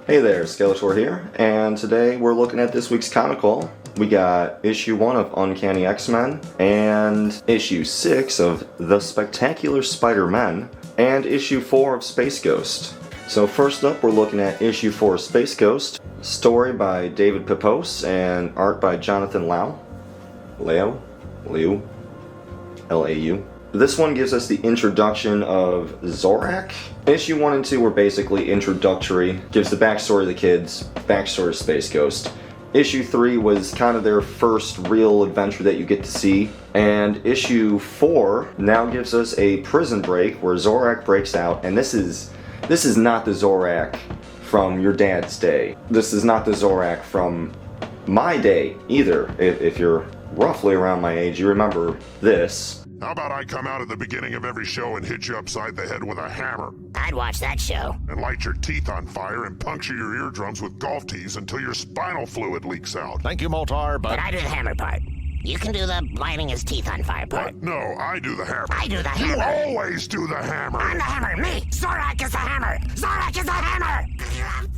Hey there, Skeletor here, and today we're looking at this week's comic haul. We got issue 1 of Uncanny X-Men, and issue 6 of The Spectacular Spider-Man, and issue 4 of Space Ghost. So first up, we're looking at issue 4 of Space Ghost, story by David Pepose, and art by Jonathan Lau. Liu? L-A-U. This one gives us the introduction of Zorak. Issue 1 and 2 were basically introductory, gives the backstory of the kids, backstory of Space Ghost. Issue 3 was kind of their first real adventure that you get to see, and issue 4 now gives us a prison break where Zorak breaks out, and this is not the Zorak from your dad's day. This is not the Zorak from my day either. If you're roughly around my age, you remember this. How about I come out at the beginning of every show and hit you upside the head with a hammer? I'd watch that show. And light your teeth on fire and puncture your eardrums with golf tees until your spinal fluid leaks out. Thank you, Moltar, But I do the hammer part. You can do the lighting his teeth on fire part. What? No, I do the hammer. I do the You hammer. always do the hammer. I'm the hammer. Me. Zorak is the hammer. Zorak is the hammer.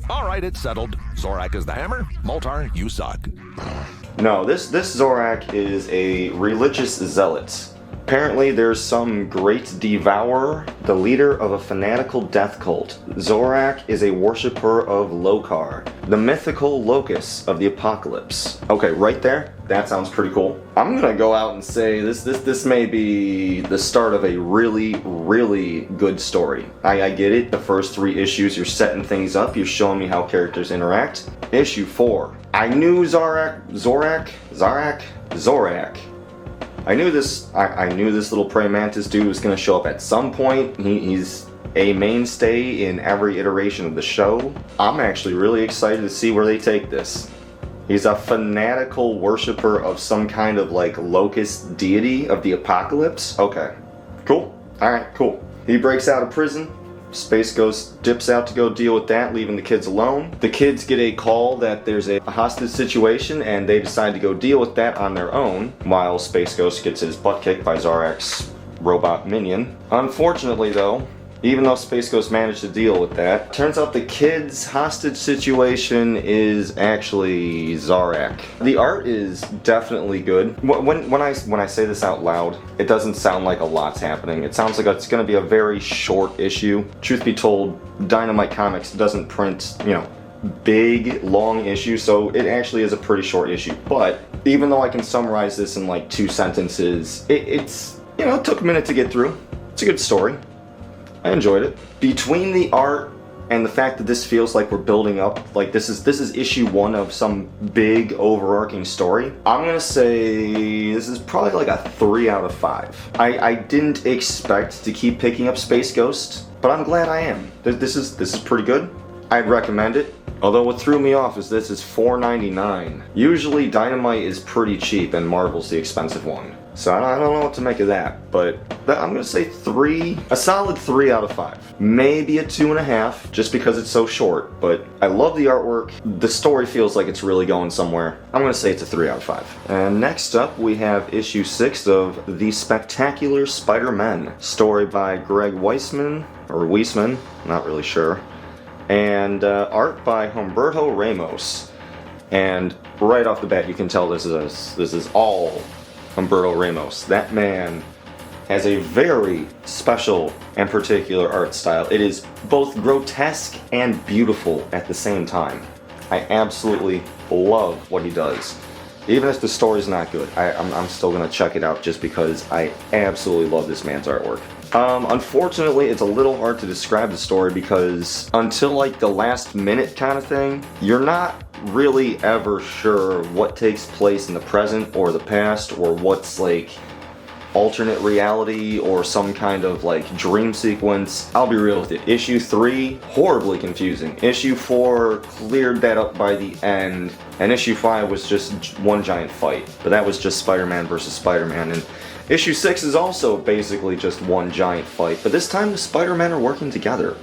All right, it's settled. Zorak is the hammer. Moltar, you suck. No, this Zorak is a religious zealot. Apparently there's some great devourer, the leader of a fanatical death cult. Zorak is a worshipper of Lokar, the mythical locus of the apocalypse. Okay, right there, that sounds pretty cool. I'm gonna go out and say this may be the start of a really good story. I get it, the first 3 issues you're setting things up, you're showing me how characters interact. Issue 4, I knew Zorak. I knew this little praying mantis dude was going to show up at some point. He's a mainstay in every iteration of the show. I'm actually really excited to see where they take this. He's a fanatical worshiper of some kind of like locust deity of the apocalypse. Okay, cool. Alright, cool. He breaks out of prison. Space Ghost dips out to go deal with that, leaving the kids alone. The kids get a call that there's a hostage situation, and they decide to go deal with that on their own, while Space Ghost gets his butt kicked by Zorak's robot minion. Unfortunately though, even though Space Ghost managed to deal with that, turns out the kids' hostage situation is actually Zorak. The art is definitely good. When I say this out loud, it doesn't sound like a lot's happening. It sounds like it's going to be a very short issue. Truth be told, Dynamite Comics doesn't print, big, long issues, so it actually is a pretty short issue. But even though I can summarize this in like 2 sentences, it took a minute to get through. It's a good story. I enjoyed it. Between the art and the fact that this feels like we're building up, like this is issue 1 of some big overarching story, I'm gonna say this is probably like a 3 out of 5. I didn't expect to keep picking up Space Ghost, but I'm glad I am. This is pretty good. I'd recommend it. Although what threw me off is this is $4.99. Usually Dynamite is pretty cheap and Marvel's the expensive one. So I don't know what to make of that, but I'm gonna say a solid 3 out of 5. Maybe a 2.5, just because it's so short, but I love the artwork. The story feels like it's really going somewhere. I'm gonna say it's a 3 out of 5. And next up, we have issue 6 of The Spectacular Spider-Man, story by Greg Weisman, not really sure, and art by Humberto Ramos. And right off the bat, you can tell this is all Humberto Ramos. That man has a very special and particular art style. It is both grotesque and beautiful at the same time. I absolutely love what he does. Even if the story's not good, I'm still gonna check it out just because I absolutely love this man's artwork. Unfortunately, it's a little hard to describe the story because until like the last minute kind of thing, you're not really ever sure what takes place in the present or the past, or what's like alternate reality or some kind of like dream sequence. I'll be real with it. Issue 3, horribly confusing. Issue 4 cleared that up by the end, and issue 5 was just one giant fight. But that was just Spider-Man versus Spider-Man, and issue 6 is also basically just one giant fight, but this time the Spider-Men are working together.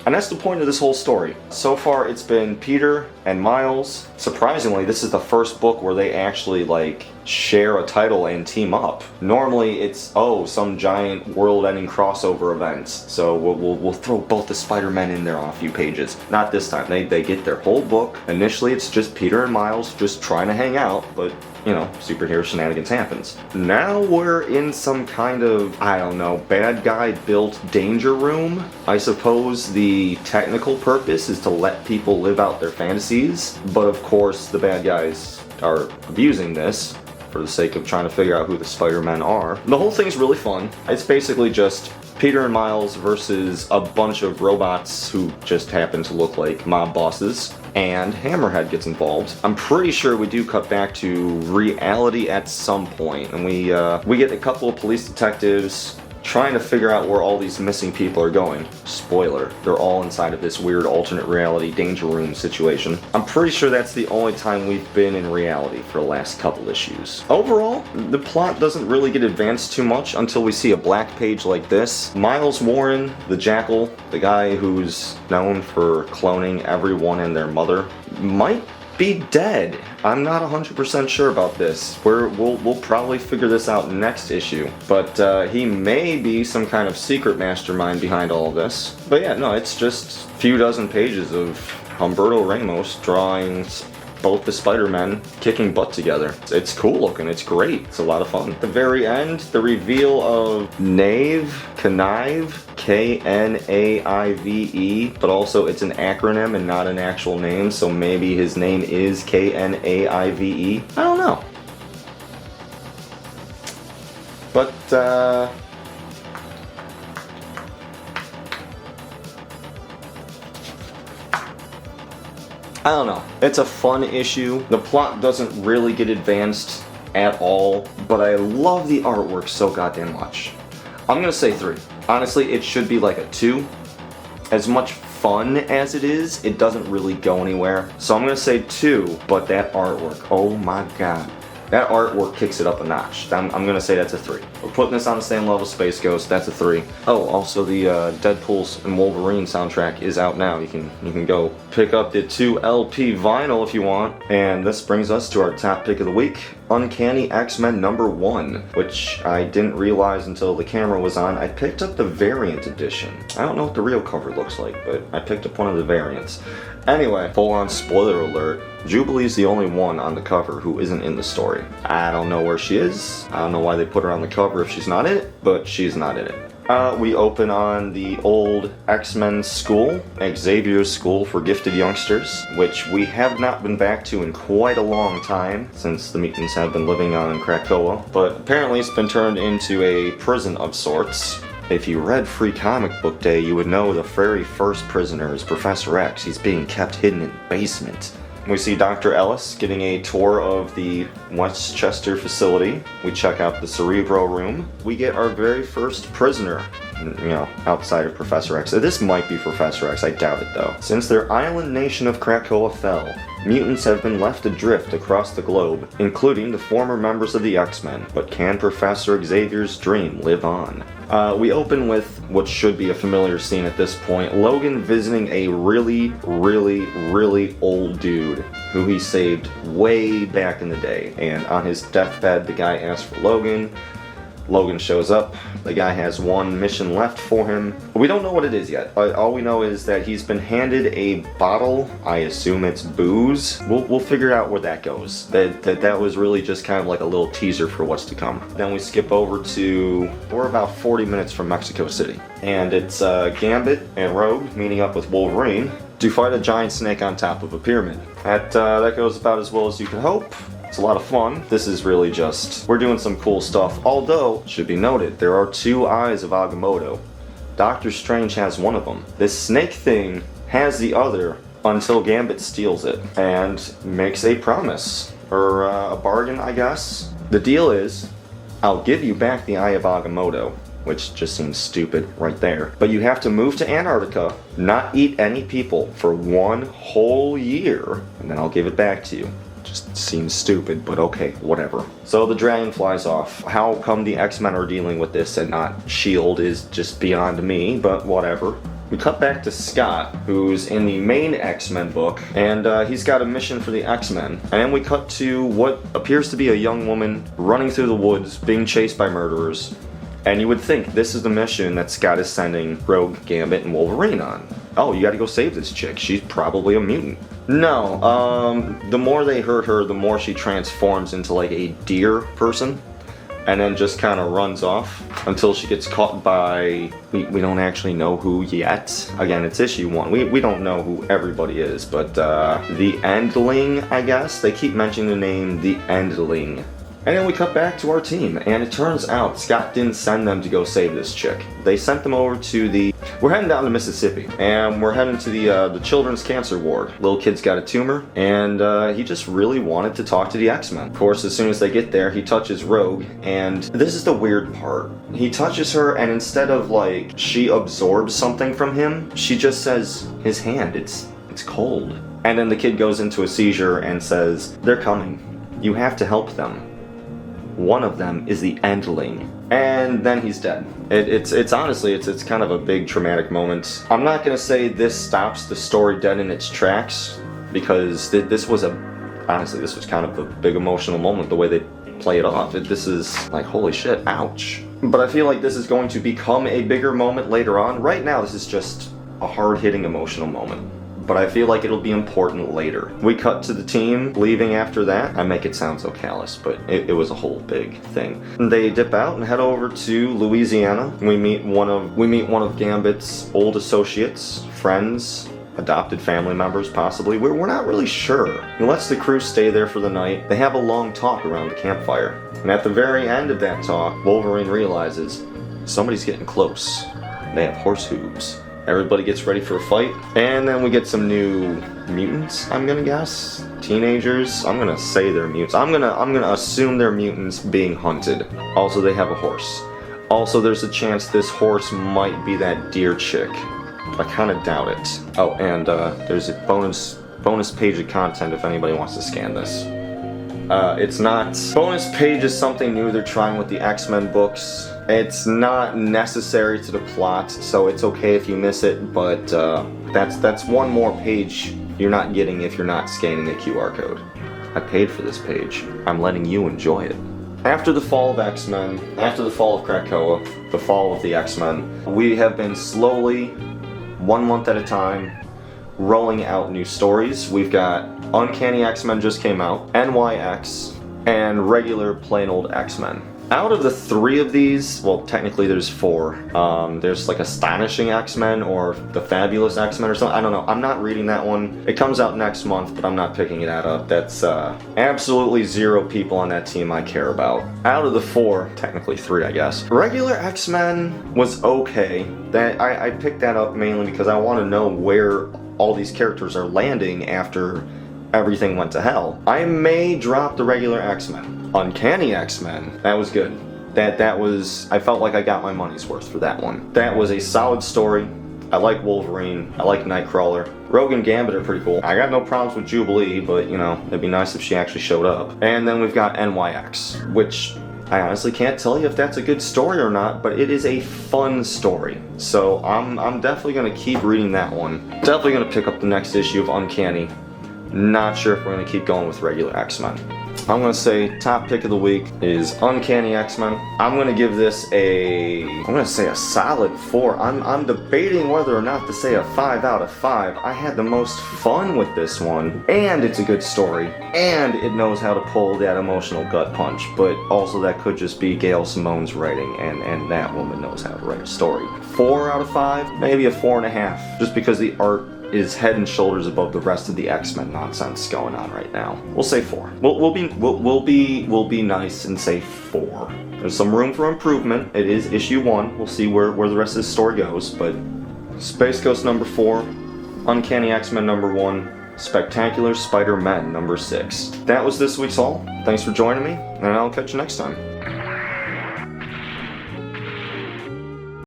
And that's the point of this whole story. So far it's been Peter and Miles. Surprisingly, this is the first book where they actually like share a title and team up. Normally it's, oh, some giant world-ending crossover event, so we'll throw both the Spider-Men in there on a few pages. Not this time. They get their whole book. Initially it's just Peter and Miles just trying to hang out, but you know, superhero shenanigans happens. Now we're in some kind of, I don't know, bad guy built danger room. I suppose the technical purpose is to let people live out their fantasies, but of course the bad guys are abusing this for the sake of trying to figure out who the Spider-Men are. The whole thing's really fun. It's basically just Peter and Miles versus a bunch of robots who just happen to look like mob bosses, and Hammerhead gets involved. I'm pretty sure we do cut back to reality at some point, and we get a couple of police detectives trying to figure out where all these missing people are going. Spoiler, they're all inside of this weird alternate reality danger room situation. I'm pretty sure that's the only time we've been in reality for the last couple issues. Overall, the plot doesn't really get advanced too much until we see a black page like this. Miles Warren, the Jackal, the guy who's known for cloning everyone and their mother, might be dead. I'm not 100% sure about this. We'll probably figure this out next issue. But he may be some kind of secret mastermind behind all of this. But yeah, no, it's just a few dozen pages of Humberto Ramos drawing both the Spider-Men kicking butt together. It's cool looking, it's great, it's a lot of fun. At the very end, the reveal of Connive, K-N-A-I-V-E, but also it's an acronym and not an actual name, so maybe his name is K-N-A-I-V-E. I don't know. But, I don't know. It's a fun issue. The plot doesn't really get advanced at all, but I love the artwork so goddamn much. I'm gonna say 3. Honestly, it should be like a 2. As much fun as it is, it doesn't really go anywhere. So I'm gonna say 2, but that artwork, oh my god. That artwork kicks it up a notch. I'm gonna say that's a 3. We're putting this on the same level as Space Ghost, that's a 3. Oh, also the Deadpool's and Wolverine soundtrack is out now. You can go pick up the 2 LP vinyl if you want. And this brings us to our top pick of the week, Uncanny X-Men #1, which I didn't realize until the camera was on. I picked up the variant edition. I don't know what the real cover looks like, but I picked up one of the variants. Anyway, full-on spoiler alert, Jubilee's the only one on the cover who isn't in the story. I don't know where she is. I don't know why they put her on the cover if she's not in it, but she's not in it. We open on the old X-Men school, Xavier's School for Gifted Youngsters, which we have not been back to in quite a long time, since the mutants have been living on Krakoa, but apparently it's been turned into a prison of sorts. If you read Free Comic Book Day, you would know the very first prisoner is Professor X. He's being kept hidden in the basement. We see Dr. Ellis getting a tour of the Westchester facility. We check out the Cerebro room. We get our very first prisoner, you know, outside of Professor X. This might be Professor X, I doubt it though. Since their island nation of Krakoa fell, mutants have been left adrift across the globe, including the former members of the X-Men. But can Professor Xavier's dream live on? We open with what should be a familiar scene at this point. Logan visiting a really old dude who he saved way back in the day. And on his deathbed, the guy asks for Logan. Logan shows up. The guy has one mission left for him. We don't know what it is yet. All we know is that he's been handed a bottle. I assume it's booze. We'll figure out where that goes. That was really just kind of like a little teaser for what's to come. Then we skip over to, we're about 40 minutes from Mexico City. And it's Gambit and Rogue meeting up with Wolverine to fight a giant snake on top of a pyramid. That goes about as well as you could hope. It's a lot of fun. This is really just, we're doing some cool stuff. Although, it should be noted, there are 2 eyes of Agamotto. Doctor Strange has one of them. This snake thing has the other until Gambit steals it and makes a promise, or a bargain, I guess. The deal is, I'll give you back the eye of Agamotto, which just seems stupid right there. But you have to move to Antarctica, not eat any people for 1 whole year, and then I'll give it back to you. Just seems stupid, but okay, whatever. So the dragon flies off. How come the X-Men are dealing with this and not S.H.I.E.L.D. is just beyond me, but whatever. We cut back to Scott, who's in the main X-Men book, and he's got a mission for the X-Men. And then we cut to what appears to be a young woman running through the woods, being chased by murderers. And you would think this is the mission that Scott is sending Rogue, Gambit, and Wolverine on. Oh, you gotta go save this chick. She's probably a mutant. No, the more they hurt her, the more she transforms into like a deer person. And then just kind of runs off until she gets caught by, we don't actually know who yet. Again, it's issue 1. We don't know who everybody is, but the Endling, I guess. They keep mentioning the name the Endling. And then we cut back to our team, and it turns out Scott didn't send them to go save this chick. They sent them over to we're heading down to Mississippi, and we're heading to the children's cancer ward. Little kid's got a tumor, and he just really wanted to talk to the X-Men. Of course, as soon as they get there, he touches Rogue, and this is the weird part. He touches her, and instead of like, she absorbs something from him, she just says, his hand, it's cold. And then the kid goes into a seizure and says, they're coming. You have to help them. One of them is the Endling. And then he's dead. It's honestly, it's kind of a big traumatic moment. I'm not gonna say this stops the story dead in its tracks, because this was honestly, this was kind of a big emotional moment, the way they play it off. This is like, holy shit, ouch. But I feel like this is going to become a bigger moment later on. Right now, this is just a hard-hitting emotional moment. But I feel like it'll be important later. We cut to the team leaving after that. I make it sound so callous, but it was a whole big thing. They dip out and head over to Louisiana. We meet one of Gambit's old associates, friends, adopted family members possibly. We're not really sure. He lets the crew stay there for the night. They have a long talk around the campfire. And at the very end of that talk, Wolverine realizes somebody's getting close. They have horse hooves. Everybody gets ready for a fight, and then we get some new mutants, I'm gonna guess. Teenagers. I'm gonna say they're mutants. I'm gonna assume they're mutants being hunted. Also, they have a horse. Also, there's a chance this horse might be that deer chick. I kinda doubt it. Oh, and there's a bonus page of content if anybody wants to scan this. It's not... Bonus page is something new they're trying with the X-Men books. It's not necessary to the plot, so it's okay if you miss it, but that's one more page you're not getting if you're not scanning a QR code. I paid for this page. I'm letting you enjoy it. After the fall of X-Men, after the fall of Krakoa, the fall of the X-Men, we have been slowly, 1 month at a time, rolling out new stories. We've got Uncanny X-Men just came out, NYX, and regular plain old X-Men. Out of the 3 of these, well, technically there's 4. There's like Astonishing X-Men or The Fabulous X-Men or something. I don't know. I'm not reading that one. It comes out next month, but I'm not picking that up. That's absolutely 0 people on that team I care about. Out of the 4, technically 3, I guess. Regular X-Men was okay. I picked that up mainly because I want to know where all these characters are landing after everything went to hell. I may drop the regular X-Men. Uncanny X-Men, that was good. That was, I felt like I got my money's worth for that one. That was a solid story. I like Wolverine, I like Nightcrawler. Rogue and Gambit are pretty cool. I got no problems with Jubilee, but you know, it'd be nice if she actually showed up. And then we've got NYX, which I honestly can't tell you if that's a good story or not, but it is a fun story. So I'm definitely gonna keep reading that one. Definitely gonna pick up the next issue of Uncanny. Not sure if we're gonna keep going with regular X-Men. I'm gonna say top pick of the week is Uncanny X-Men. I'm gonna give this I'm gonna say a solid 4. I'm debating whether or not to say a 5 out of 5. I had the most fun with this one, and it's a good story, and it knows how to pull that emotional gut punch, but also that could just be Gail Simone's writing, and that woman knows how to write a story. 4 out of 5, maybe a 4.5, just because the art is head and shoulders above the rest of the X-Men nonsense going on right now. We'll say 4. We'll be nice and say 4. There's some room for improvement. It is issue 1. We'll see where the rest of this story goes, but Space Ghost number 4, Uncanny X-Men number 1, Spectacular Spider-Man number 6. That was this week's haul. Thanks for joining me, and I'll catch you next time.